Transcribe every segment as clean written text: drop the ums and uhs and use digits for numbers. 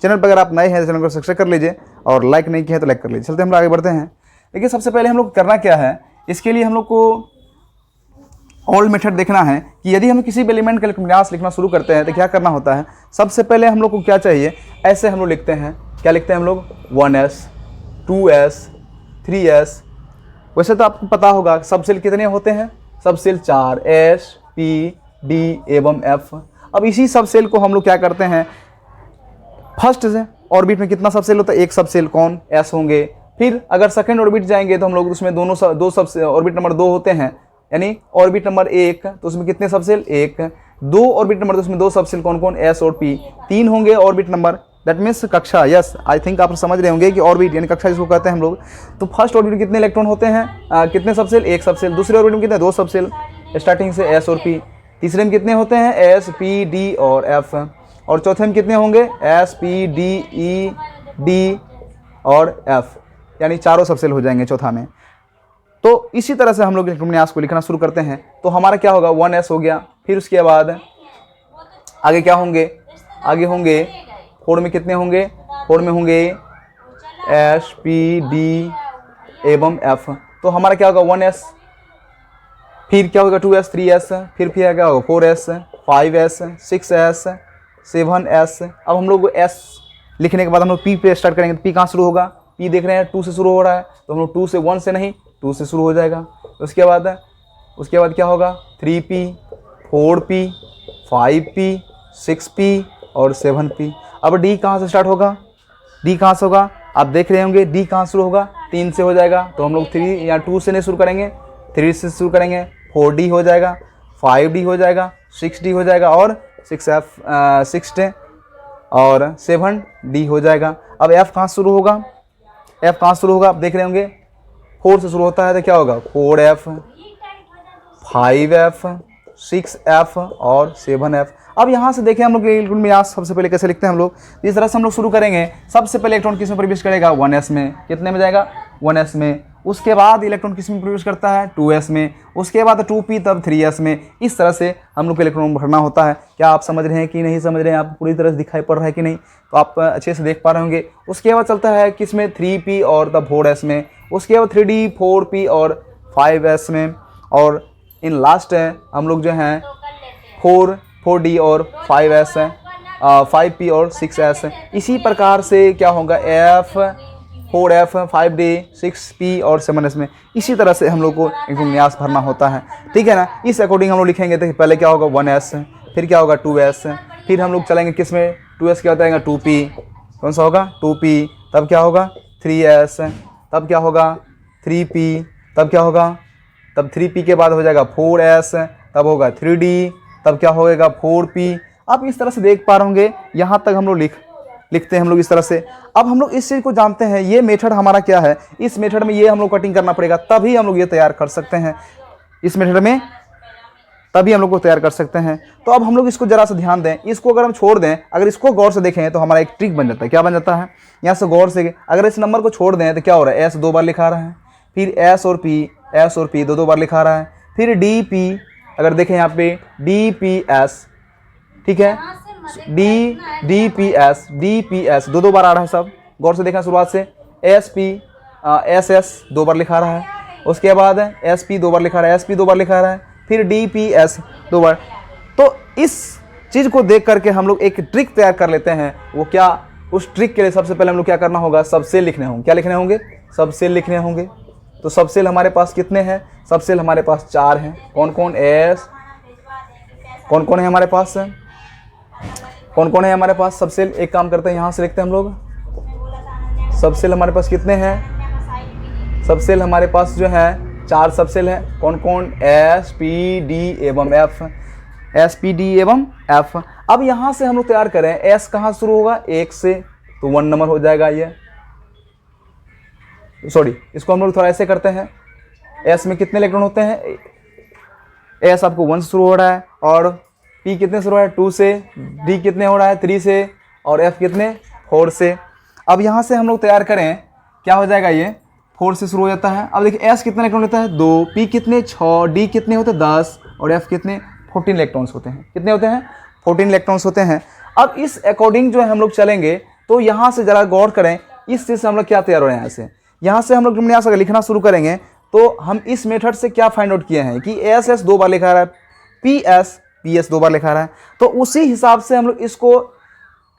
Channel पर अगर आप नए हैं तो चैनल को सब्सक्राइब कर लीजिए और लाइक नहीं किया है तो लाइक कर लीजिए। चलते हम लोग आगे बढ़ते हैं। देखिए सबसे पहले हम लोग करना क्या है, इसके लिए हम लोग को ओल्ड मेथड देखना है कि यदि हम किसी भी एलिमेंट का विन्यास लिखना शुरू करते हैं तो क्या करना होता है। सबसे पहले हम लोग को क्या चाहिए, ऐसे हम लोग लिखते हैं, क्या लिखते हैं हम लोग 1s 2s 3s। वैसे तो आपको पता होगा सब सेल कितने होते हैं, सब सेल 4 S P D एवं F। अब इसी सब सेल को हम लोग क्या करते हैं, फर्स्ट से ऑर्बिट में कितना सब सेल होता है, एक सब सेल कौन S होंगे। फिर अगर सेकंड ऑर्बिट जाएंगे तो हम लोग उसमें दो सब ऑर्बिट नंबर 2 होते हैं, यानी ऑर्बिट नंबर 1 तो उसमें कितने सब सेल, 1। 2 ऑर्बिट नंबर तो उसमें 2 सब सेल कौन कौन, S और P। 3 होंगे ऑर्बिट नंबर, दैट मीन्स कक्षा। यस आई थिंक आप समझ रहे होंगे कि ऑर्बिट यानी कक्षा जिसको कहते हैं हम लोग। तो फर्स्ट ऑर्बिट में कितने इलेक्ट्रॉन होते हैं, कितने सब सेल, 1 सब सेल। दूसरे ऑर्बिट में कितने, 2 सब सेल स्टार्टिंग से S और P। तीसरे में कितने होते हैं, S P D और F। और चौथे में कितने होंगे, S P D E D और F, यानी चारों सब सेल हो जाएंगे चौथा में। तो इसी तरह से हम लोग इलेक्ट्रॉन विन्यास को लिखना शुरू करते हैं। तो हमारा क्या होगा, 1s हो गया। फिर उसके बाद आगे क्या होंगे, आगे होंगे 4 में कितने होंगे, 4 में होंगे S P D एवं F। तो हमारा क्या होगा 1s। फिर क्या होगा 2s 3s, फिर क्या होगा 4s 5s 6s 7s। अब हम लोग s लिखने के बाद हम लोग p पे स्टार्ट करेंगे। तो p कहाँ शुरू होगा, p देख रहे हैं 2 से शुरू हो रहा है, तो हम लोग 2 से 1 से नहीं 2 से शुरू हो जाएगा। उसके बाद क्या होगा 3p 4p 5p 6p और 7p। अब d कहाँ से स्टार्ट होगा, d कहाँ से होगा, आप देख रहे होंगे d कहाँ शुरू होगा, 3 से हो जाएगा। तो हम लोग 3 या 2 से नहीं शुरू करेंगे, 3 से शुरू करेंगे। 4d हो जाएगा, 5d हो जाएगा, 6d हो जाएगा और 6d और 7d हो जाएगा। अब f कहाँ शुरू होगा, f कहाँ शुरू होगा, आप देख रहे होंगे 4 से शुरू होता है तो क्या होगा 4f 5f 6f और 7f। अब यहाँ से देखें हम लोग इलेक्ट्रॉन विन्यास सबसे पहले कैसे लिखते हैं हम लोग। इस तरह से हम लोग शुरू करेंगे। सबसे पहले इलेक्ट्रॉन किस में प्रवेश करेगा, 1s में। कितने में जाएगा, 1s में। उसके बाद इलेक्ट्रॉन किस में प्रवेश करता है, 2s में। उसके बाद 2p, तब 3s में। इस तरह से हम लोग को इलेक्ट्रॉन भरना होता है। क्या आप समझ रहे हैं कि नहीं समझ रहे हैं, आप पूरी तरह से दिखाई पड़ रहा है कि नहीं, तो आप अच्छे से देख पा रहे होंगे। उसके बाद चलता है किस में, 3p और तब 4s में। उसके बाद 3d 4p और 5s में। और इन लास्ट हम लोग जो हैं 4d और 5s है, 5p और 6s। इसी प्रकार से क्या होगा f 4f 5d 6p और 7s में। इसी तरह से हम लोग को इलेक्ट्रॉन विन्यास भरना होता है, ठीक है ना। इस अकॉर्डिंग हम लोग लिखेंगे। तो पहले क्या होगा 1s, फिर क्या होगा 2s, फिर हम लोग चलेंगे किस में, 2s क्या होता है 2p, कौन सा होगा 2p। तब क्या होगा 3s, तब क्या होगा 3p, तब क्या होगा, तब 3p के बाद हो जाएगा 4s, तब होगा 3d, तब क्या होगा 4p। आप इस तरह से देख पा रहे होंगे, यहाँ तक हम लोग लिखते हैं हम लोग इस तरह से। अब हम लोग इस चीज़ को जानते हैं, ये मेथड हमारा क्या है, इस मेथड में ये हम लोग कटिंग करना पड़ेगा, तभी हम लोग ये तैयार कर सकते हैं। इस मेथड में तभी हम लोग को तैयार कर सकते हैं। तो अब हम लोग इसको जरा सा ध्यान दें। इसको अगर हम छोड़ दें, अगर इसको गौर से देखें तो हमारा एक ट्रिक बन जाता है। क्या बन जाता है, यहाँ से गौर से अगर इस नंबर को छोड़ दें तो क्या हो रहा है, s 2 बार लिखा रहा है, फिर s और p 2 बार लिखा रहा है, फिर dp अगर देखें यहाँ पे dps, ठीक है, dps 2 बार आ रहा है सब, गौर से देखना शुरुआत से। ss 2 बार लिखा रहा है, उसके बाद sp 2 बार लिखा रहा है, sp 2 बार लिखा रहा है, फिर dps 2 बार। तो इस चीज़ को देख करके हम लोग एक ट्रिक तैयार कर लेते हैं। वो क्या, उस ट्रिक के लिए सबसे पहले हम लोग क्या करना होगा, सब सेल लिखने होंगे। क्या लिखने होंगे, सब सेल लिखने होंगे। तो सब सेल हमारे पास कितने हैं, सब सेल हमारे पास 4 हैं। कौन कौन है हमारे पास, कौन कौन है हमारे पास सब सेल। एक काम करते हैं, यहाँ से लिखते हैं हम लोग। सब सेल हमारे पास कितने हैं, सब सेल हमारे पास जो है 4 सब सेल हैं। कौन कौन, S P D एवं F, S P D एवं F। अब यहाँ से हम लोग तैयार करें, S कहाँ शुरू होगा, 1 से, तो 1 नंबर हो जाएगा ये। सॉरी, इसको हम लोग थोड़ा ऐसे करते हैं। S में कितने इलेक्ट्रॉन होते हैं, S आपको 1 से शुरू हो रहा है, और P कितने शुरू हो रहा है 2 से, D कितने हो रहा है 3 से, और F कितने 4 से। अब यहाँ से हम लोग तैयार करें, क्या हो जाएगा, ये 4 से शुरू हो जाता है। अब देखिए S कितने इलेक्ट्रॉन लेता है 2, P कितने 6, D कितने होते हैं 10, और F कितने 14 इलेक्ट्रॉन्स होते हैं। कितने होते हैं, 14 इलेक्ट्रॉन्स होते हैं। अब इस अकॉर्डिंग जो है हम लोग चलेंगे, तो यहाँ से ज़रा गौर करें, इस चीज़ से हम लोग क्या तैयार हो रहे हैं। यहाँ से हम लोग इलेक्ट्रॉनिक अगर लिखना शुरू करेंगे तो हम इस मेथड से क्या फाइंड आउट किए हैं कि एस एस 2 बार लिखा रहा है, पी एस 2 बार लिखा रहा है, तो उसी हिसाब से हम लोग इसको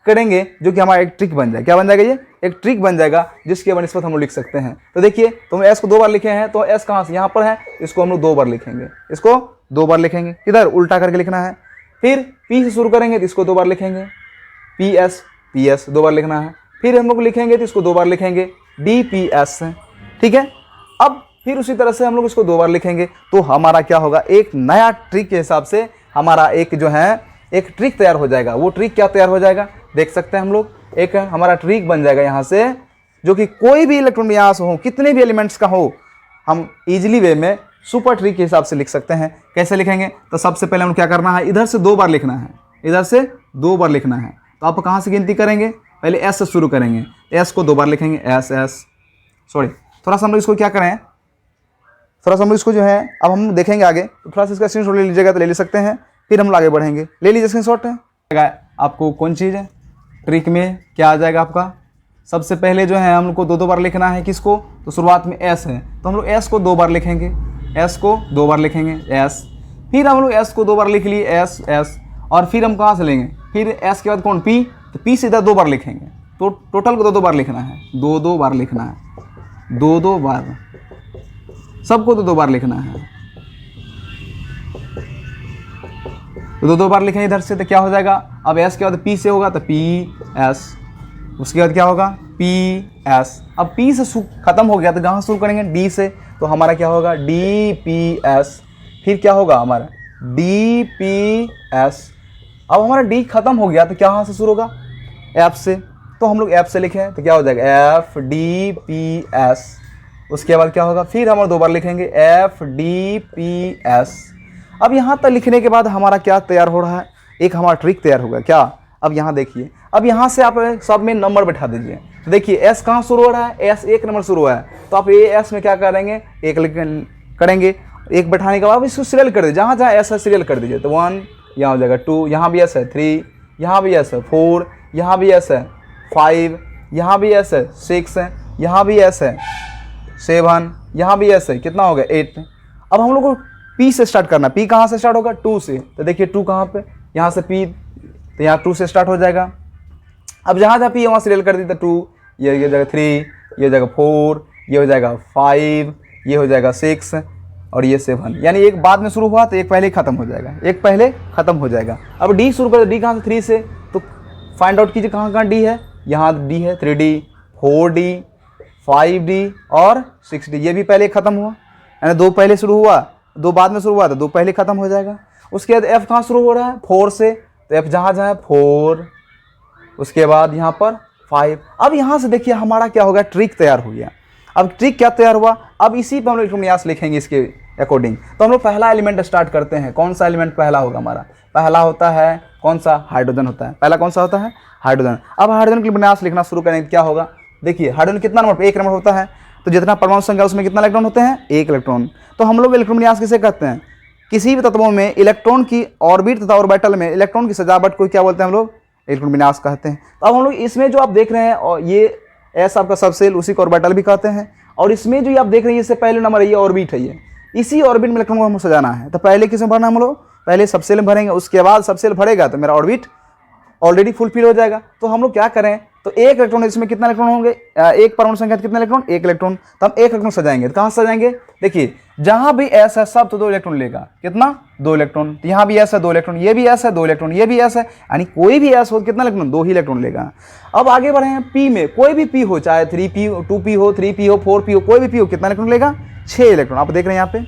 करेंगे जो कि हमारा एक ट्रिक बन जाएगा। क्या बन जाएगा, ये एक ट्रिक बन जाएगा जिसके बनस्पत हम लोग लिख सकते हैं। तो देखिए, तो हम एस को 2 बार लिखे हैं, तो एस कहाँ से, यहाँ पर है, इसको हम लोग 2 बार लिखेंगे, इसको 2 बार लिखेंगे, किधर उल्टा करके लिखना है। फिर पी से शुरू करेंगे तो इसको 2 बार लिखेंगे, पी एस 2 बार लिखना है। फिर हम लोग लिखेंगे तो इसको 2 बार लिखेंगे, डी पी एस, ठीक है। अब फिर उसी तरह से हम लोग इसको 2 बार लिखेंगे, तो हमारा क्या होगा, एक नया ट्रिक के हिसाब से हमारा एक जो है एक ट्रिक तैयार हो जाएगा। वो ट्रिक क्या तैयार हो जाएगा, देख सकते हैं हम लोग, एक हमारा ट्रिक बन जाएगा यहाँ से, जो कि कोई भी इलेक्ट्रॉन विन्यास हो, कितने भी एलिमेंट्स का हो, हम इजीली वे में सुपर ट्री के हिसाब से लिख सकते हैं। कैसे लिखेंगे, तो सबसे पहले हम क्या करना है, इधर से 2 बार लिखना है, इधर से 2 बार लिखना है। तो आप कहाँ से गिनती करेंगे, पहले एस से शुरू करेंगे, एस को 2 बार लिखेंगे, थोड़ा सा हम लोग इसको क्या करें, थोड़ा सा हम लोग इसको जो है अब हम देखेंगे आगे, तो थोड़ा सा इसका स्क्रीनशॉट ले लीजिएगा तो ले सकते हैं, फिर हम आगे बढ़ेंगे। ले लीजिए स्क्रीनशॉट। आपको कौन चीज़ है, ट्रिक में क्या आ जाएगा आपका, सबसे पहले जो है हम लोग को 2 बार लिखना है किसको, तो शुरुआत में एस है, तो हम लोग एस को 2 बार लिखेंगे, एस को 2 बार लिखेंगे, एस। फिर हम लोग एस को 2 बार लिख लिए, एस, और फिर हम कहाँ से लेंगे, फिर एस के बाद कौन, पी, तो पी से इधर 2 बार लिखेंगे, तो टोटल को 2 बार लिखना है, 2 बार लिखना है, 2 बार, सबको 2 बार लिखना है। तो 2 बार लिखेंगे इधर से, तो क्या हो जाएगा, अब एस के बाद पी से होगा तो पी एस, उसके बाद क्या होगा, पी एस। अब पी से खत्म हो गया तो कहाँ शुरू करेंगे, डी से, तो हमारा क्या होगा, डी पी एस। फिर क्या होगा हमारा, डी पी एस। अब हमारा डी खत्म हो गया तो क्या यहाँ से शुरू होगा, एफ से, तो हम लोग एफ से लिखें तो क्या हो जाएगा, एफ डी पी एस। उसके बाद क्या होगा, फिर हम 2 बार लिखेंगे, एफ डी पी एस। अब यहाँ तक लिखने के बाद हमारा क्या तैयार हो रहा है, एक हमारा ट्रिक तैयार होगा। क्या, अब यहाँ देखिए, अब यहाँ से आप सब में नंबर बैठा दीजिए। तो देखिए एस कहाँ शुरू हो रहा है, एस 1 नंबर शुरू हुआ है, तो आप ये एस में क्या करेंगे, एक करेंगे, एक बैठाने के बाद इसको सीरियल कर दीजिए, जहाँ जहाँ एस है सीरियल कर दीजिए। तो 1 यहाँ हो जाएगा, 2 यहाँ भी एस है, 3 यहाँ भी एस है, 4 यहाँ भी एस है, 5 यहाँ भी एस है, 6 है यहाँ भी एस है, 7 यहाँ भी एस है, कितना हो गया, 8। अब हम लोग को पी से स्टार्ट करना, पी कहाँ से स्टार्ट होगा, 2 से। तो देखिए 2 कहाँ पे, यहाँ से पी, तो यहाँ 2 से स्टार्ट हो जाएगा। अब जहाँ जहाँ पी है वहाँ सीरियल कर दी, तो 2 ये हो जाएगा, 3 ये हो जाएगा, 4 ये हो जाएगा, 5 ये हो जाएगा, 6 और ये 7। यानी एक बाद में शुरू हुआ तो एक पहले ही खत्म हो जाएगा, एक पहले खत्म हो जाएगा। अब डी शुरू कर, डी कहाँ से, 3 से, तो फाइंड आउट कीजिए कहाँ कहाँ डी है, यहाँ डी है, 3D 4D 5D और 6D, ये भी पहले खत्म हुआ, यानी 2 पहले शुरू हुआ, 2 बाद में शुरू हुआ तो 2 पहले खत्म हो जाएगा। उसके बाद एफ कहाँ शुरू हो रहा है, 4 से, तो एफ जहाँ जहाँ है 4, उसके बाद यहाँ पर 5। अब यहाँ से देखिए हमारा क्या हो गया, ट्रिक तैयार हो गया। अब ट्रिक क्या तैयार हुआ, अब इसी पर हम लोग इलेक्ट्रॉनिक लिखेंगे इसके अकॉर्डिंग। तो हम लोग पहला एलिमेंट स्टार्ट करते हैं। कौन सा एलिमेंट पहला होगा हमारा, पहला होता है कौन सा, हाइड्रोजन होता है, पहला कौन सा होता है, हाइड्रोजन। अब हाइड्रोजन के विन्यास लिखना शुरू करेंगे, क्या होगा, देखिए हाइड्रोजन कितना नंबर पर, 1 नंबर होता है, तो जितना परमाणु संख्या उसमें कितना इलेक्ट्रॉन होते हैं, 1 इलेक्ट्रॉन। तो हम लोग इलेक्ट्रॉन विन्यास किसे कहते हैं, किसी भी तत्वों में इलेक्ट्रॉन की ऑर्बिट तथा ऑर्बिटल में इलेक्ट्रॉन की सजावट को क्या बोलते हैं हम लोग, इलेक्ट्रॉन विन्यास कहते हैं। तो अब हम लोग इसमें जो आप देख रहे हैं, और ये एस आपका सबसेल, उसी को ऑर्बिटल भी कहते हैं। और इसमें जो ये आप देख रहे हैं, इससे पहले नंबर है, ये ऑर्बिट है, ये इसी ऑर्बिट में इलेक्ट्रॉन को हमको सजाना है। तो पहले किसमें भरना हम लोग, पहले सबसेल में भरेंगे, उसके बाद सबसेल भरेगा तो मेरा ऑर्बिट ऑलरेडी फुलफिल हो जाएगा। तो हम लोग क्या करें, तो 1 इलेक्ट्रॉन, इसमें कितना इलेक्ट्रॉन होंगे, एक परमाणु संख्या कितना इलेक्ट्रॉन, 1 इलेक्ट्रॉन। तो हम 1 इलेक्ट्रॉन सजाएंगे, तो कहाँ सजाएंगे, देखिए जहाँ भी एस है सब तो 2 इलेक्ट्रॉन लेगा, कितना, 2 इलेक्ट्रॉन। तो यहाँ भी एस है 2 इलेक्ट्रॉन, ये भी एस है 2 इलेक्ट्रॉन, ये भी एस है, यानी कोई भी एस हो कितना इलेक्ट्रॉन, 2 ही इलेक्ट्रॉन लेगा। अब आगे बढ़े हैं पी में, कोई भी पी हो, चाहे 3p 2p हो, 3p हो, 4p हो, कोई भी पी हो, कितना इलेक्ट्रॉन लेगा, 6 इलेक्ट्रॉन। आप देख रहे हैं यहाँ पे।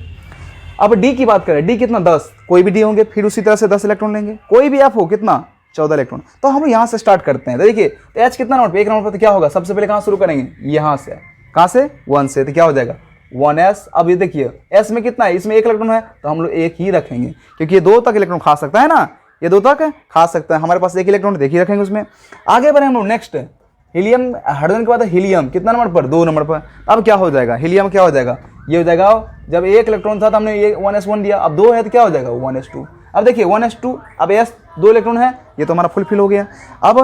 अब डी की बात करें, डी कितना, 10, कोई भी डी होंगे, फिर उसी तरह से 10 इलेक्ट्रॉन लेंगे। कोई भी एफ हो, कितना, 14 इलेक्ट्रॉन। तो हम यहाँ से स्टार्ट करते हैं। तो देखिए तो एच कितना नंबर पे, 1 नंबर पर, तो क्या होगा, सबसे पहले कहाँ शुरू करेंगे, यहाँ से, कहाँ से, 1 से, तो क्या हो जाएगा 1s। अब ये देखिए s में कितना है, इसमें 1 इलेक्ट्रॉन है, तो हम लोग 1 ही रखेंगे, क्योंकि ये 2 तक इलेक्ट्रॉन खा सकता है ना, ये 2 तक खा सकता है, हमारे पास 1 इलेक्ट्रॉन, देखिए रखेंगे उसमें। आगे बढ़े हम लोग नेक्स्ट, हीलियम, हाइड्रोजन के बाद हीलियम कितना नंबर पर, 2 नंबर पर। अब क्या हो जाएगा, हीलियम क्या हो जाएगा, ये हो जाएगा, जब 1 इलेक्ट्रॉन था तो हमने ये 1s1 दिया, अब 2 है तो क्या हो जाएगा 1s2। अब देखिए 1s2, अब s 2 इलेक्ट्रॉन है, ये तो हमारा फुलफिल हो गया। अब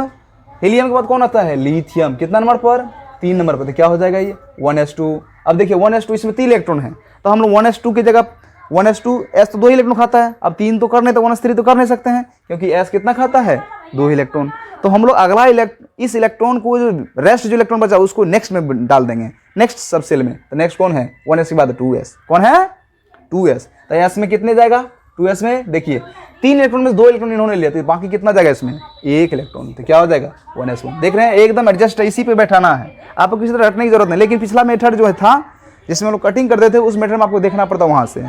हीलियम के बाद कौन आता है? लिथियम। कितना नंबर पर? 3 नंबर पर। तो क्या हो जाएगा ये? 1s2। अब देखिए 1s2 इसमें 3 इलेक्ट्रॉन है, तो हम लोग 1s2 की जगह 1s2 s तो 2 ही इलेक्ट्रॉन खाता है, अब 3 तो कर नहीं, तो 1s3 तो कर नहीं सकते हैं क्योंकि s कितना खाता है? 2 इलेक्ट्रॉन। तो हम लोग अगला इस इलेक्ट्रॉन को जो रेस्ट जो इलेक्ट्रॉन बचा उसको नेक्स्ट में डाल देंगे, नेक्स्ट सब सेल में। तो नेक्स्ट कौन है? 1s के बाद 2s। कौन है? 2s। तो s में कितने जाएगा? 2s में देखिए 3 इलेक्ट्रॉन में 2 इलेक्ट्रॉन इन्होंने लिया, तो बाकी कितना जाएगा इसमें? 1 इलेक्ट्रॉन। तो क्या हो जाएगा? 1s1। देख रहे हैं एकदम एडजस्ट इसी पे बैठाना है, आपको किसी तरह रटने की जरूरत नहीं। लेकिन पिछला मेथड जो है था जिसमें लोग कटिंग करते थे, उस मेथड में आपको देखना पड़ता वहाँ से,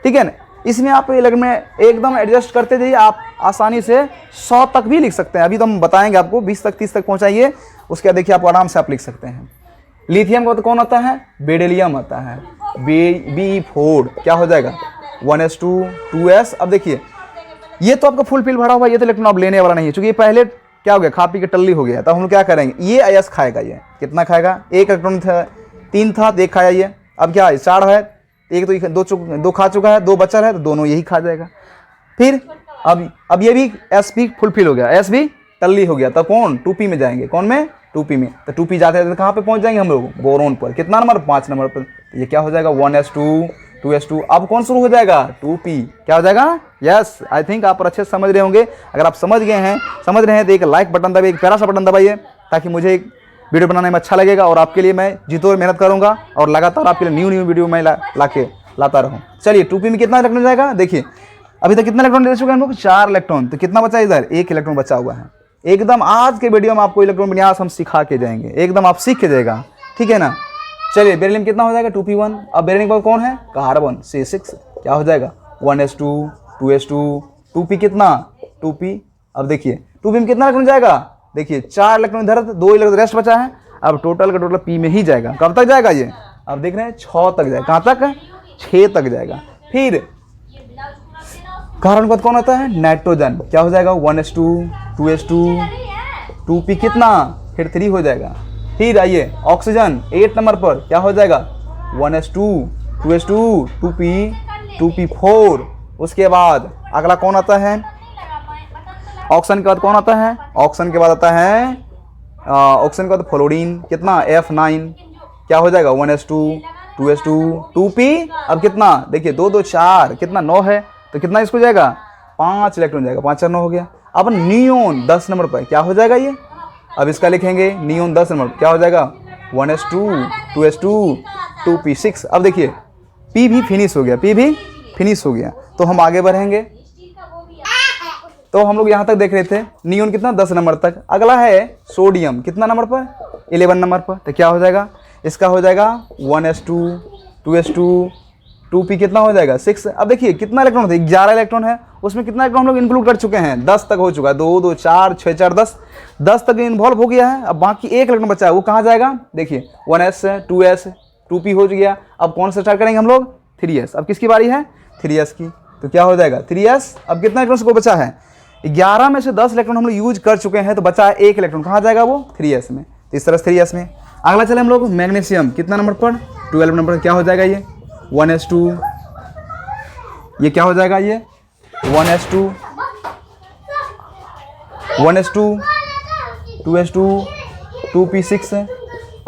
ठीक है ना। इसमें आप में एकदम एडजस्ट करते जाइए, आप आसानी से 100 तक भी लिख सकते हैं। अभी तो हम बताएंगे आपको 20 तक 30 तक पहुँचाइए, उसके बाद देखिए आप आराम से आप लिख सकते हैं। लिथियम का तो कौन आता है? बेरिलियम आता है, Be4। क्या हो जाएगा? 1s2 2s। अब देखिए ये तो आपका फुल फिल भरा हुआ, ये तो इलेक्ट्रॉन आप लेने वाला नहीं है, क्योंकि ये पहले क्या हो गया? खा पी के टल्ली हो गया। तो हम लोग क्या करेंगे? ये अयस खाएगा। ये कितना खाएगा? 1 इलेक्ट्रॉन था, 3 था तो 1 खाया ये। अब क्या है? 4 है, 1 तो 2 खा चुका है, 2 बचा है, तो दोनों यही खा जाएगा। फिर अब ये भी s भी फुलफिल हो गया, s भी टल्ली हो गया। तो कौन? 2p में जाएंगे। कौन में? 2p में। तो 2p जाते हैं तो कहाँ पे पहुँच जाएंगे हम लोग? बोरोन पर। कितना नंबर? 5 नंबर पर। तो ये क्या हो जाएगा? 1s2 2s2। अब कौन शुरू हो जाएगा? 2p। क्या हो जाएगा? यस, आई थिंक आप अच्छे से समझ रहे होंगे। अगर आप समझ रहे हैं तो एक लाइक बटन दबाइए, एक प्यारा सा बटन दबाइए, ताकि मुझे एक वीडियो बनाने में अच्छा लगेगा और आपके लिए मैं जीतोड़ मेहनत करूंगा और लगातार आपके लिए न्यू वीडियो मैं लाता रहूँ। चलिए 2p में कितना इलेक्ट्रॉन जाएगा? देखिए अभी तक कितना इलेक्ट्रॉन दे चुके हैं हम लोग? 4 इलेक्ट्रॉन। तो कितना बचा इधर? 1 इलेक्ट्रॉन बचा हुआ है। एकदम आज के वीडियो में आपको इलेक्ट्रॉन विन्यास हम सिखा के जाएंगे, एकदम आप सीख के जाएगा, ठीक है ना। चलिए बेरिलियम कितना हो जाएगा? 2p1। अब बेरिलियम पर कौन है? Carbon, C6। क्या हो जाएगा? 1s2 2s2 2p कितना? 2p। अब देखिए 2p में कितना इलेक्ट्रॉन जाएगा? देखिए 4 इलेक्ट्रॉन इधर, 2 इलेक्ट्रॉन रेस्ट बचा है। अब टोटल का टोटल p में ही जाएगा। कब तक जाएगा ये? अब देख रहे हैं 6 तक जाएगा। कहाँ तक? 6 तक जाएगा। फिर कार्बन का कौन आता है? नाइट्रोजन। क्या हो जाएगा? 1s2 2s2 2p कितना? फिर 3 हो जाएगा। फिर आइए ऑक्सीजन 8 नंबर पर। क्या हो जाएगा? 1s2 2s2 2p 2p4। उसके बाद अगला कौन आता है? ऑक्सीजन के बाद कौन आता है? ऑक्सीजन के बाद आता है ऑक्सीजन के बाद फ्लोरीन। कितना? F9। क्या हो जाएगा? 1s2 2s2 2p। अब कितना? देखिए 2 2 4 कितना? 9 है, तो कितना इसको जाएगा? 5 इलेक्ट्रॉन जाएगा। 5 और 9 हो गया। अब नियोन 10 नंबर पर। क्या हो जाएगा ये? अब इसका लिखेंगे नियोन 10 नंबर। क्या हो जाएगा? 1s2 2s2 2p6। अब देखिए p भी फिनिश हो गया, p भी फिनिश हो गया। तो हम आगे बढ़ेंगे। तो हम लोग यहाँ तक देख रहे थे नियोन कितना? 10 नंबर तक। अगला है सोडियम। कितना नंबर पर? 11 नंबर पर। तो क्या हो जाएगा? इसका हो जाएगा 1s2 2s2 2p कितना हो जाएगा? 6। अब देखिए कितना इलेक्ट्रॉन होता है? 11 इलेक्ट्रॉन है, उसमें कितना इलेक्ट्रॉन हम लोग इंक्लूड कर चुके हैं? 10 तक हो चुका है। 2 2 4 6 4 10 तक इन्वॉल्व हो गया है। अब बाकी 1 इलेक्ट्रॉन बचा है, वो कहाँ जाएगा? देखिए 1s 2s 2p हो गया। अब कौन सा स्टार्ट करेंगे हम लोग? 3s। अब किसकी बारी है? 3s की। तो क्या हो जाएगा? 3s। अब कितना इलेक्ट्रॉन को बचा है? 11 में से 10 इलेक्ट्रॉन हम लोग यूज कर चुके हैं, तो बचा है 1 इलेक्ट्रॉन। कहाँ जाएगा वो? 3s में। तो इस तरह से 3s में। अगला चले हम लोग मैग्नीशियम। कितना नंबर पर? 12 नंबर पर। क्या हो जाएगा ये? 1s2। ये क्या हो जाएगा? ये 1s2 2s2 2p6 है।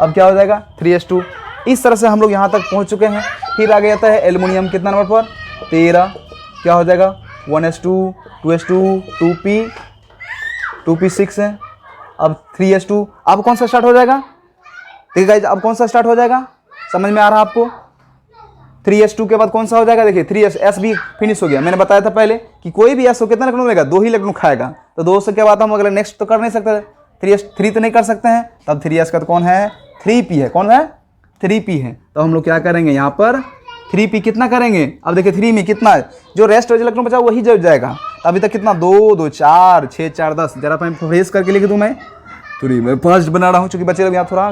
अब क्या हो जाएगा? 3s2। इस तरह से हम लोग यहाँ तक पहुँच चुके हैं। फिर आगे आता है एल्युमिनियम। कितना नंबर पर? 13। क्या हो जाएगा? 1s2 2s2 2p6 है। अब 3s2। अब कौन सा स्टार्ट हो जाएगा? ठीक है गाइस, अब कौन सा स्टार्ट हो जाएगा? समझ में आ रहा है आपको? 3s2 के बाद कौन सा हो जाएगा? देखिए 3s भी फिनिश हो गया। मैंने बताया था पहले कि कोई भी s हो कितना इलेक्ट्रॉन लेगा? 2 ही इलेक्ट्रॉन खाएगा। तो 2 से के बाद हम अगले नेक्स्ट तो कर नहीं सकते, 3 तो नहीं कर सकते हैं। तब 3s का तो कौन है? 3p है। कौन है? 3p है। तो हम लोग क्या करेंगे यहाँ पर? 3p कितना करेंगे? अब देखिए 3 में कितना है? जो रेस्ट इलेक्ट्रॉन बचा वही जब जाएगा। तो अभी तक कितना? 2 2 4 6 4 10। जरा मैं फ्रेश करके लिख दूँ मैं। थोड़ी मैं फास्ट बना रहा हूँ, चूँकि बच्चे लोग यहाँ थोड़ा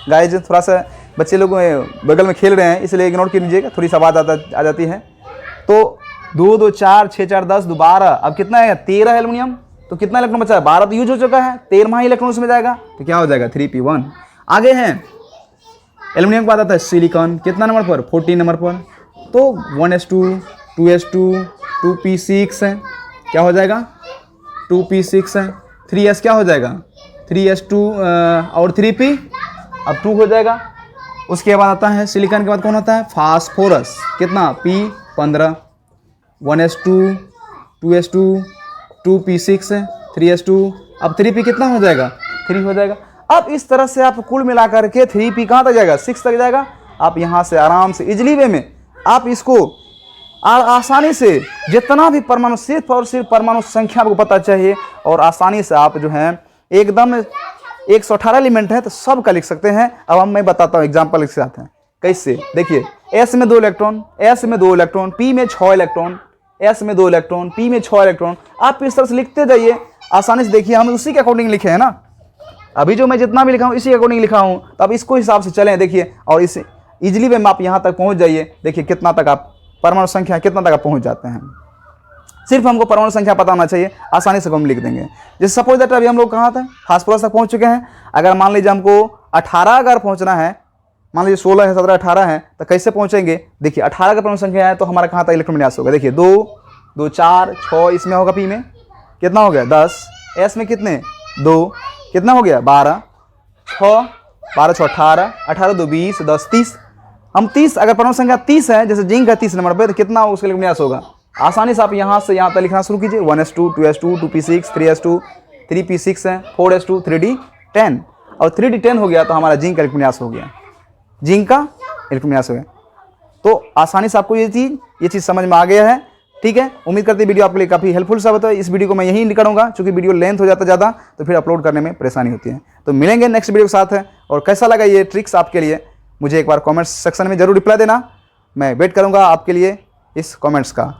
गाइज थोड़ा सा बच्चे लोग बगल में खेल रहे हैं, इसलिए इग्नोर कर लीजिएगा, थोड़ी सा आवाज़ आ जाती है। तो 2 2 4 6 4 10 12। अब कितना है? 13 एल्युमिनियम। तो कितना इलेक्ट्रॉन बचा है? 12 तो यूज हो चुका है, 13वां इलेक्ट्रॉन उसमें जाएगा। तो क्या हो जाएगा? 3p1। आगे हैं एल्युमिनियम के बाद आता है सिलिकॉन। कितना नंबर पर? 14 नंबर पर। तो 1s2 2s2 2p6 है। क्या हो जाएगा? 2p6 है। 3s क्या हो जाएगा? 3s2 और 3p, अब 2 हो जाएगा। उसके बाद आता है सिलिकॉन के बाद कौन होता है, फास्फोरस, कितना p15, 1s2, 2s2, 2p6, 3s2, अब 3p कितना हो जाएगा, 3 हो जाएगा। अब इस तरह से आप कुल मिला करके 3p कहाँ तक जाएगा, 6 तक जाएगा। आप यहाँ से आराम से इजली वे में आप इसको आसानी से जितना भी परमाणु, सिर्फ और सिर्फ परमाणु संख्या आपको पता चाहिए और आसानी से आप जो है एकदम 118 एलिमेंट है तो सब का लिख सकते हैं। अब मैं बताता हूँ एग्जाम्पल लिख सकते हैं कैसे। देखिए s में 2 इलेक्ट्रॉन, s में 2 इलेक्ट्रॉन, p में 6 इलेक्ट्रॉन, s में 2 इलेक्ट्रॉन, p में 6 इलेक्ट्रॉन। आप इस तरह से लिखते जाइए आसानी से। देखिए हम उसी के अकॉर्डिंग लिखे हैं ना, अभी जो मैं जितना भी लिखा हूँ इसी के अकॉर्डिंग लिखा हूँ, तो अब इसको हिसाब से चलें। देखिए और इस इजली वे में आप यहाँ तक पहुँच जाइए। देखिए कितना तक आप परमाणु संख्या कितना तक आप पहुँच जाते हैं। सिर्फ हमको परमाणु संख्या पता होना चाहिए, आसानी से हम लिख देंगे। जैसे सपोज दैट अभी हम लोग कहाँ थे, फास्फोरस तक पहुँच चुके हैं। अगर मान लीजिए हमको 18 अगर पहुँचना है, मान लीजिए 16 है, 17, 18 है, तो कैसे पहुँचेंगे। देखिए 18 का परमाणु संख्या है तो हमारा कहाँ तक इलेक्ट्रॉन विन्यास होगा। देखिए 2, 2, 4, 6 इसमें होगा, p में कितना हो गया 10, s में कितने 2, कितना हो गया 12, 6, 12, 6, 18, 18, 2, 20, 10, 30। हम 30 अगर परमाणु संख्या 30 है, जैसे जिंक है 30 नंबर पे, तो कितना उसके लिए विन्यास होगा। आसानी से आप यहाँ से यहाँ तक लिखना शुरू कीजिए। 1s2, 2s2, 2p6, 3s2, 3p6 है, 4s2, 3d10 और 3d10 हो गया तो हमारा जिंक का विन्यास हो गया, जिंक का इलेक्ट्रॉन विन्यास हो गया। तो आसानी से आपको ये चीज़ समझ में आ गया है। ठीक है, उम्मीद करते हैं वीडियो आपके लिए काफ़ी हेल्पफुल साबित हो। इस वीडियो को मैं यहीं निकालूंगा, क्योंकि वीडियो लेंथ हो जाता है ज़्यादा तो फिर अपलोड करने में परेशानी होती है। तो मिलेंगे नेक्स्ट वीडियो के साथ है। और कैसा लगा ये ट्रिक्स आपके लिए, मुझे एक बार कमेंट्स सेक्शन में ज़रूर रिप्लाई देना। मैं वेट करूँगा आपके लिए इस कमेंट्स का।